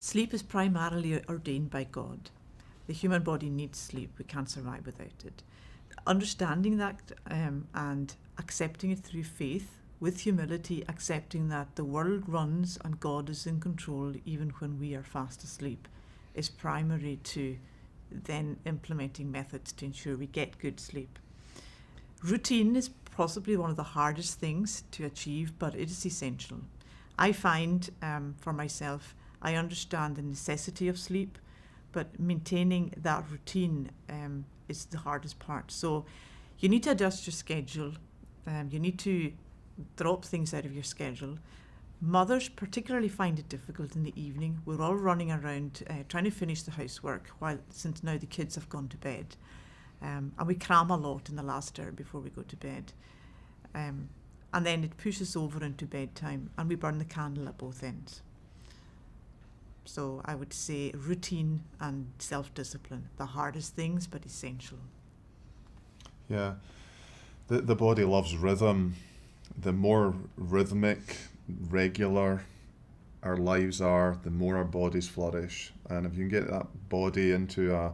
Sleep is primarily ordained by God. The human body needs sleep. We can't survive without it. Understanding that and accepting it through faith, with humility, accepting that the world runs and God is in control even when we are fast asleep, is primary to then implementing methods to ensure we get good sleep. Routine is possibly one of the hardest things to achieve, but it is essential. I find for myself, I understand the necessity of sleep, but maintaining that routine is the hardest part. So you need to adjust your schedule. You need to drop things out of your schedule. Mothers particularly find it difficult in the evening. We're all running around trying to finish the housework since now the kids have gone to bed. And we cram a lot in the last hour before we go to bed. And then it pushes over into bedtime and we burn the candle at both ends. So I would say routine and self-discipline, the hardest things, but essential. Yeah, the body loves rhythm. The more rhythmic, regular our lives are, the more our bodies flourish. And if you can get that body into a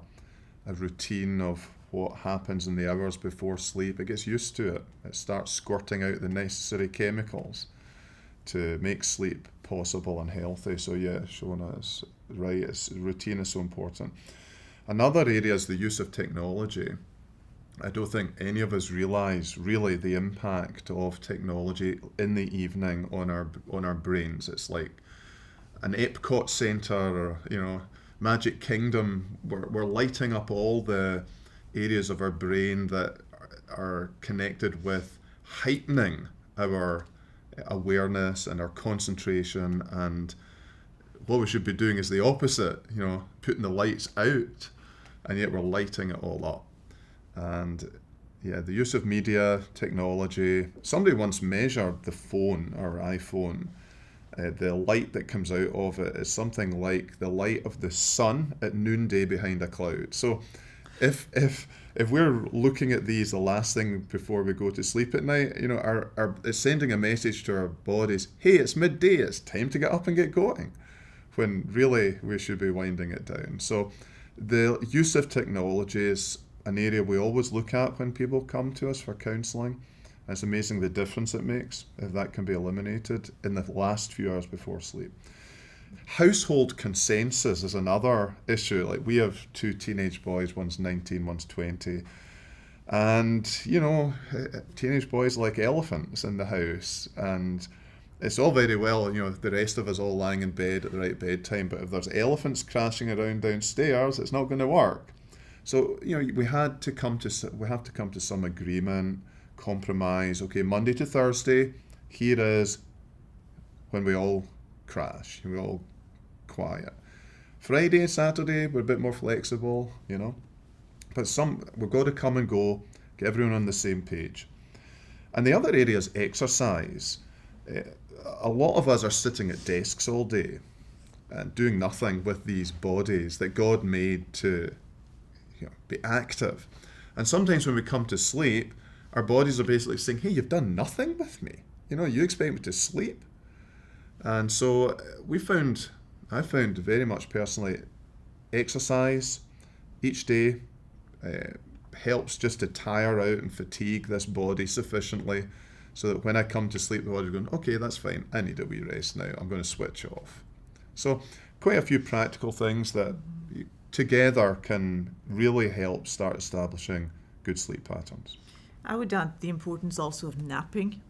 routine of what happens in the hours before sleep, it gets used to it. It starts squirting out the necessary chemicals to make sleep possible and healthy. So yeah, Shona is right. Routine is so important. Another area is the use of technology. I don't think any of us realise really the impact of technology in the evening on our brains. It's like an Epcot Centre or Magic Kingdom. We're lighting up all the areas of our brain that are connected with heightening our awareness and our concentration, and what we should be doing is the opposite, putting the lights out, and yet we're lighting it all up. And yeah, the use of media, technology. Somebody once measured the phone, our iPhone. The light that comes out of it is something like the light of the sun at noonday behind a cloud. So if we're looking at these the last thing before we go to sleep at night, it's sending a message to our bodies, hey, it's midday, it's time to get up and get going, when really we should be winding it down. So the use of technology is an area we always look at when people come to us for counselling. It's amazing the difference it makes if that can be eliminated in the last few hours before sleep. Household consensus is another issue. Like, we have two teenage boys, one's 19, one's 20. And, teenage boys like elephants in the house. And it's all very well, the rest of us all lying in bed at the right bedtime, but if there's elephants crashing around downstairs, it's not going to work. So, we have to come to some agreement, compromise. Okay, Monday to Thursday, here is when we all crash, we all quiet. Friday, Saturday, we're a bit more flexible, but we've got to come and go, get everyone on the same page. And the other area is exercise. A lot of us are sitting at desks all day and doing nothing with these bodies that God made to be active. And sometimes when we come to sleep, our bodies are basically saying, hey, you've done nothing with me. You expect me to sleep? And so I found very much personally, exercise each day helps just to tire out and fatigue this body sufficiently so that when I come to sleep, the body's going, okay, that's fine, I need a wee rest now, I'm going to switch off. So quite a few practical things that together can really help start establishing good sleep patterns. I would add the importance also of napping.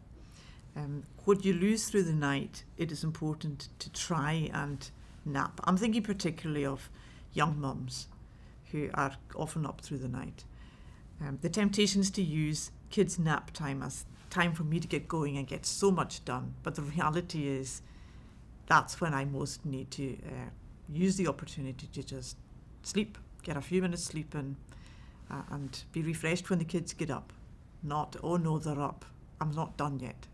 What you lose through the night, it is important to try and nap. I'm thinking particularly of young mums who are often up through the night. The temptation is to use kids' nap time as time for me to get going and get so much done. But the reality is that's when I most need to use the opportunity to just sleep, get a few minutes sleep in, and be refreshed when the kids get up. Not, oh no, they're up, I'm not done yet.